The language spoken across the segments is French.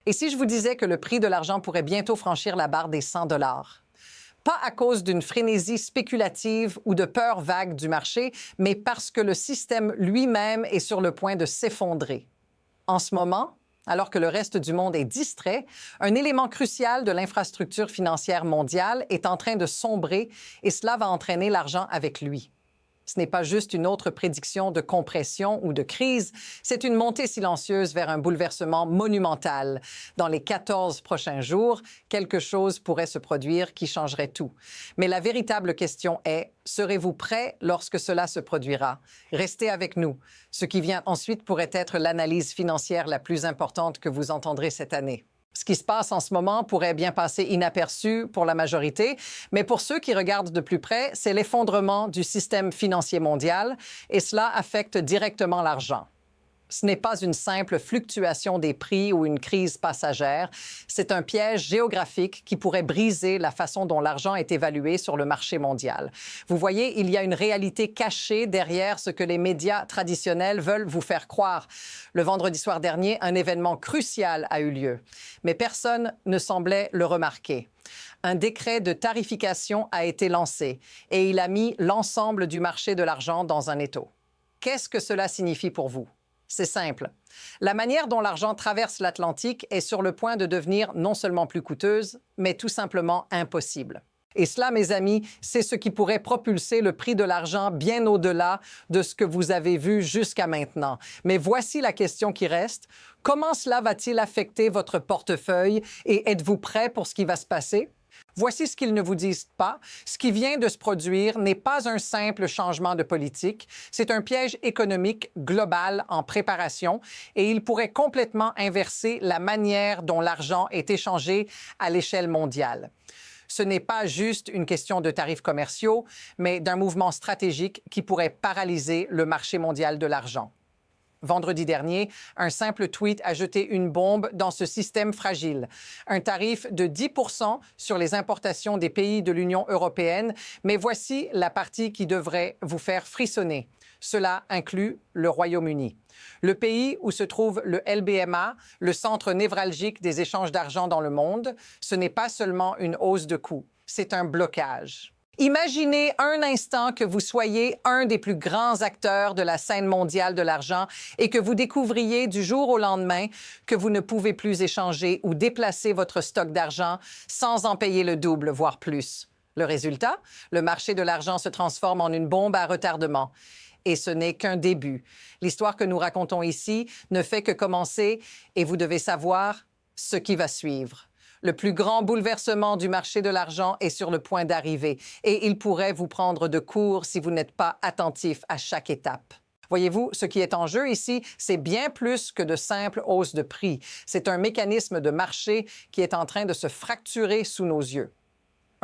Et si je vous disais que le prix de l'argent pourrait bientôt franchir la barre des 100 $? Pas à cause d'une frénésie spéculative ou de peur vague du marché, mais parce que le système lui-même est sur le point de s'effondrer. En ce moment, alors que le reste du monde est distrait, un élément crucial de l'infrastructure financière mondiale est en train de sombrer et cela va entraîner l'argent avec lui. Ce n'est pas juste une autre prédiction de compression ou de crise, c'est une montée silencieuse vers un bouleversement monumental. Dans les 14 prochains jours, quelque chose pourrait se produire qui changerait tout. Mais la véritable question est, serez-vous prêt lorsque cela se produira? Restez avec nous. Ce qui vient ensuite pourrait être l'analyse financière la plus importante que vous entendrez cette année. Ce qui se passe en ce moment pourrait bien passer inaperçu pour la majorité, mais pour ceux qui regardent de plus près, c'est l'effondrement du système financier mondial et cela affecte directement l'argent. Ce n'est pas une simple fluctuation des prix ou une crise passagère, c'est un piège géographique qui pourrait briser la façon dont l'argent est évalué sur le marché mondial. Vous voyez, il y a une réalité cachée derrière ce que les médias traditionnels veulent vous faire croire. Le vendredi soir dernier, un événement crucial a eu lieu, mais personne ne semblait le remarquer. Un décret de tarification a été lancé et il a mis l'ensemble du marché de l'argent dans un étau. Qu'est-ce que cela signifie pour vous? C'est simple. La manière dont l'argent traverse l'Atlantique est sur le point de devenir non seulement plus coûteuse, mais tout simplement impossible. Et cela, mes amis, c'est ce qui pourrait propulser le prix de l'argent bien au-delà de ce que vous avez vu jusqu'à maintenant. Mais voici la question qui reste. Comment cela va-t-il affecter votre portefeuille et êtes-vous prêt pour ce qui va se passer? Voici ce qu'ils ne vous disent pas. Ce qui vient de se produire n'est pas un simple changement de politique, c'est un piège économique global en préparation et il pourrait complètement inverser la manière dont l'argent est échangé à l'échelle mondiale. Ce n'est pas juste une question de tarifs commerciaux, mais d'un mouvement stratégique qui pourrait paralyser le marché mondial de l'argent. Vendredi dernier, un simple tweet a jeté une bombe dans ce système fragile. Un tarif de 10 % sur les importations des pays de l'Union européenne, mais voici la partie qui devrait vous faire frissonner. Cela inclut le Royaume-Uni. Le pays où se trouve le LBMA, le centre névralgique des échanges d'argent dans le monde, ce n'est pas seulement une hausse de coûts, c'est un blocage. Imaginez un instant que vous soyez un des plus grands acteurs de la scène mondiale de l'argent et que vous découvriez du jour au lendemain que vous ne pouvez plus échanger ou déplacer votre stock d'argent sans en payer le double, voire plus. Le résultat? Le marché de l'argent se transforme en une bombe à retardement. Et ce n'est qu'un début. L'histoire que nous racontons ici ne fait que commencer et vous devez savoir ce qui va suivre. Le plus grand bouleversement du marché de l'argent est sur le point d'arriver et il pourrait vous prendre de court si vous n'êtes pas attentif à chaque étape. Voyez-vous, ce qui est en jeu ici, c'est bien plus que de simples hausses de prix. C'est un mécanisme de marché qui est en train de se fracturer sous nos yeux.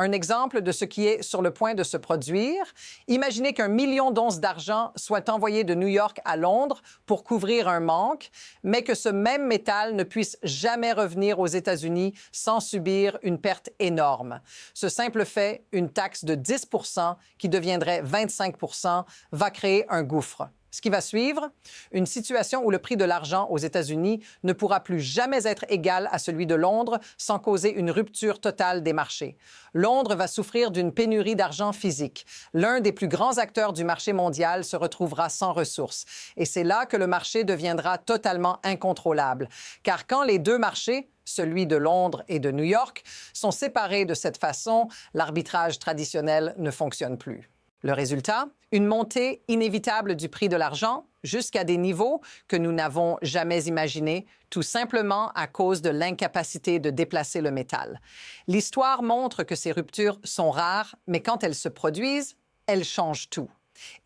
Un exemple de ce qui est sur le point de se produire, imaginez qu'1 million d'onces d'argent soit envoyé de New York à Londres pour couvrir un manque, mais que ce même métal ne puisse jamais revenir aux États-Unis sans subir une perte énorme. Ce simple fait, une taxe de 10 % qui deviendrait 25 % va créer un gouffre. Ce qui va suivre, une situation où le prix de l'argent aux États-Unis ne pourra plus jamais être égal à celui de Londres sans causer une rupture totale des marchés. Londres va souffrir d'une pénurie d'argent physique. L'un des plus grands acteurs du marché mondial se retrouvera sans ressources. Et c'est là que le marché deviendra totalement incontrôlable. Car quand les deux marchés, celui de Londres et de New York, sont séparés de cette façon, l'arbitrage traditionnel ne fonctionne plus. Le résultat? Une montée inévitable du prix de l'argent jusqu'à des niveaux que nous n'avons jamais imaginés, tout simplement à cause de l'incapacité de déplacer le métal. L'histoire montre que ces ruptures sont rares, mais quand elles se produisent, elles changent tout.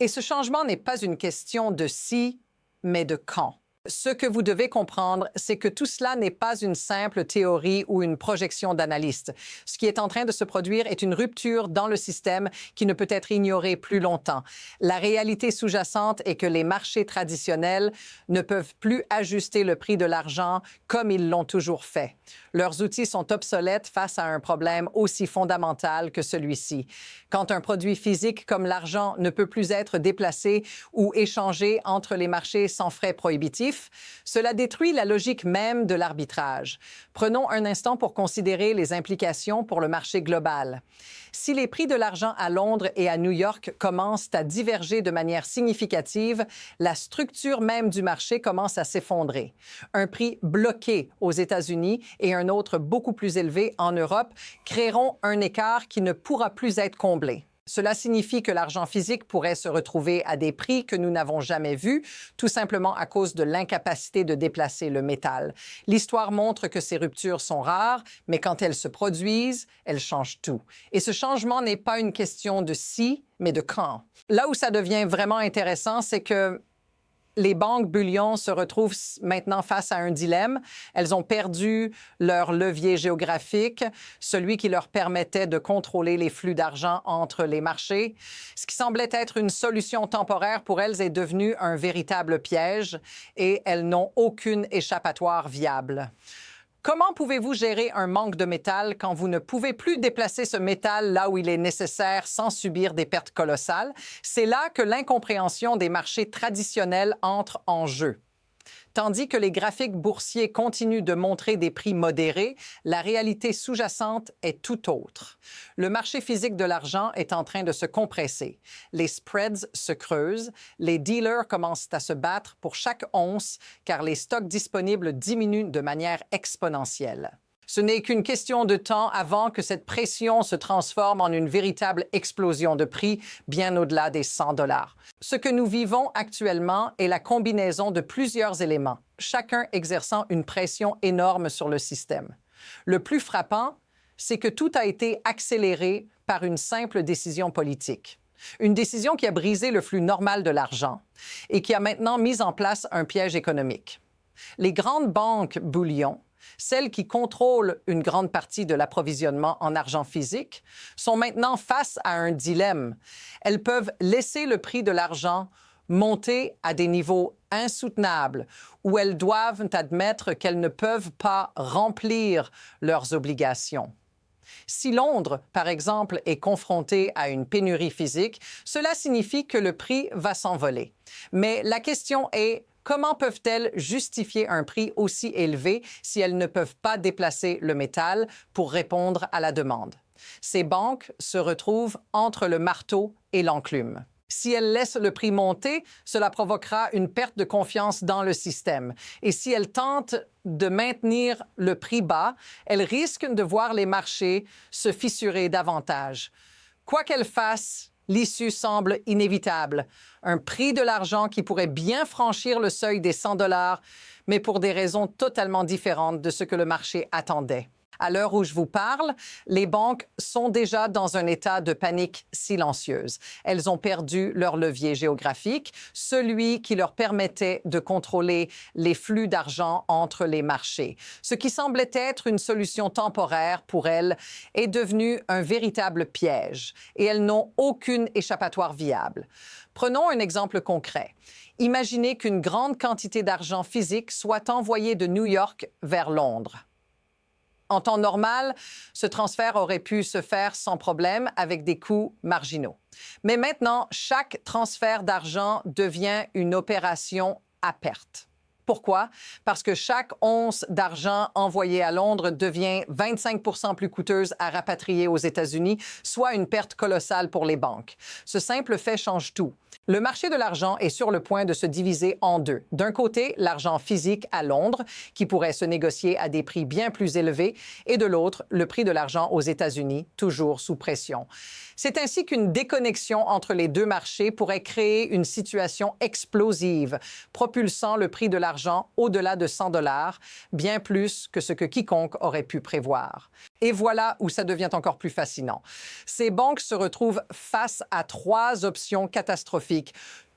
Et ce changement n'est pas une question de si, mais de quand. Ce que vous devez comprendre, c'est que tout cela n'est pas une simple théorie ou une projection d'analyste. Ce qui est en train de se produire est une rupture dans le système qui ne peut être ignorée plus longtemps. La réalité sous-jacente est que les marchés traditionnels ne peuvent plus ajuster le prix de l'argent comme ils l'ont toujours fait. Leurs outils sont obsolètes face à un problème aussi fondamental que celui-ci. Quand un produit physique comme l'argent ne peut plus être déplacé ou échangé entre les marchés sans frais prohibitifs, spéculatif, cela détruit la logique même de l'arbitrage. Prenons un instant pour considérer les implications pour le marché global. Si les prix de l'argent à Londres et à New York commencent à diverger de manière significative, la structure même du marché commence à s'effondrer. Un prix bloqué aux États-Unis et un autre beaucoup plus élevé en Europe créeront un écart qui ne pourra plus être comblé. Cela signifie que l'argent physique pourrait se retrouver à des prix que nous n'avons jamais vus, tout simplement à cause de l'incapacité de déplacer le métal. L'histoire montre que ces ruptures sont rares, mais quand elles se produisent, elles changent tout. Et ce changement n'est pas une question de si, mais de quand. Là où ça devient vraiment intéressant, c'est que les banques bullion se retrouvent maintenant face à un dilemme. Elles ont perdu leur levier géographique, celui qui leur permettait de contrôler les flux d'argent entre les marchés. Ce qui semblait être une solution temporaire pour elles est devenu un véritable piège et elles n'ont aucune échappatoire viable. Comment pouvez-vous gérer un manque de métal quand vous ne pouvez plus déplacer ce métal là où il est nécessaire sans subir des pertes colossales? C'est là que l'incompréhension des marchés traditionnels entre en jeu. Tandis que les graphiques boursiers continuent de montrer des prix modérés, la réalité sous-jacente est tout autre. Le marché physique de l'argent est en train de se compresser. Les spreads se creusent, les dealers commencent à se battre pour chaque once car les stocks disponibles diminuent de manière exponentielle. Ce n'est qu'une question de temps avant que cette pression se transforme en une véritable explosion de prix bien au-delà des 100 $. Ce que nous vivons actuellement est la combinaison de plusieurs éléments, chacun exerçant une pression énorme sur le système. Le plus frappant, c'est que tout a été accéléré par une simple décision politique. Une décision qui a brisé le flux normal de l'argent et qui a maintenant mis en place un piège économique. Les grandes banques bullion, celles qui contrôlent une grande partie de l'approvisionnement en argent physique, sont maintenant face à un dilemme. Elles peuvent laisser le prix de l'argent monter à des niveaux insoutenables où elles doivent admettre qu'elles ne peuvent pas remplir leurs obligations. Si Londres, par exemple, est confrontée à une pénurie physique, cela signifie que le prix va s'envoler. Mais la question est: comment peuvent-elles justifier un prix aussi élevé si elles ne peuvent pas déplacer le métal pour répondre à la demande? Ces banques se retrouvent entre le marteau et l'enclume. Si elles laissent le prix monter, cela provoquera une perte de confiance dans le système. Et si elles tentent de maintenir le prix bas, elles risquent de voir les marchés se fissurer davantage. Quoi qu'elles fassent, l'issue semble inévitable. Un prix de l'argent qui pourrait bien franchir le seuil des 100 $, mais pour des raisons totalement différentes de ce que le marché attendait. À l'heure où je vous parle, les banques sont déjà dans un état de panique silencieuse. Elles ont perdu leur levier géographique, celui qui leur permettait de contrôler les flux d'argent entre les marchés. Ce qui semblait être une solution temporaire pour elles est devenu un véritable piège et elles n'ont aucune échappatoire viable. Prenons un exemple concret. Imaginez qu'une grande quantité d'argent physique soit envoyée de New York vers Londres. En temps normal, ce transfert aurait pu se faire sans problème avec des coûts marginaux. Mais maintenant, chaque transfert d'argent devient une opération à perte. Pourquoi? Parce que chaque once d'argent envoyé à Londres devient 25 % plus coûteuse à rapatrier aux États-Unis, soit une perte colossale pour les banques. Ce simple fait change tout. Le marché de l'argent est sur le point de se diviser en deux. D'un côté, l'argent physique à Londres, qui pourrait se négocier à des prix bien plus élevés, et de l'autre, le prix de l'argent aux États-Unis, toujours sous pression. C'est ainsi qu'une déconnexion entre les deux marchés pourrait créer une situation explosive, propulsant le prix de l'argent au-delà de 100 $, bien plus que ce que quiconque aurait pu prévoir. Et voilà où ça devient encore plus fascinant. Ces banques se retrouvent face à 3 options catastrophiques,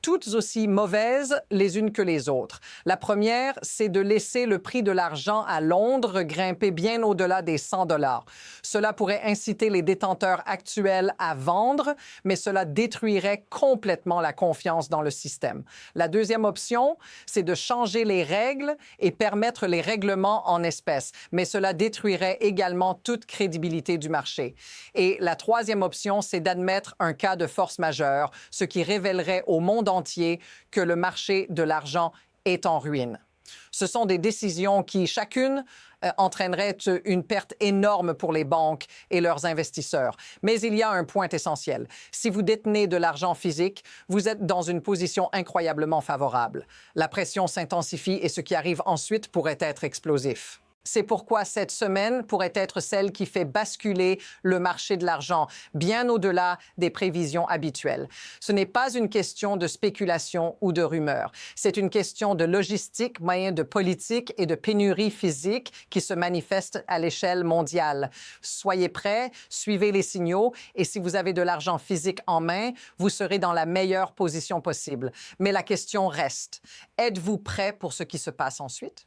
toutes aussi mauvaises les unes que les autres. La première, c'est de laisser le prix de l'argent à Londres grimper bien au-delà des 100 $. Cela pourrait inciter les détenteurs actuels à vendre, mais cela détruirait complètement la confiance dans le système. La deuxième option, c'est de changer les règles et permettre les règlements en espèces, mais cela détruirait également toute crédibilité du marché. Et la troisième option, c'est d'admettre un cas de force majeure, ce qui révélerait au monde entier que le marché de l'argent est en ruine. Ce sont des décisions qui, chacune, entraîneraient une perte énorme pour les banques et leurs investisseurs. Mais il y a un point essentiel. Si vous détenez de l'argent physique, vous êtes dans une position incroyablement favorable. La pression s'intensifie et ce qui arrive ensuite pourrait être explosif. C'est pourquoi cette semaine pourrait être celle qui fait basculer le marché de l'argent bien au-delà des prévisions habituelles. Ce n'est pas une question de spéculation ou de rumeur. C'est une question de logistique, moyen de politique et de pénurie physique qui se manifeste à l'échelle mondiale. Soyez prêts, suivez les signaux et si vous avez de l'argent physique en main, vous serez dans la meilleure position possible. Mais la question reste, êtes-vous prêt pour ce qui se passe ensuite?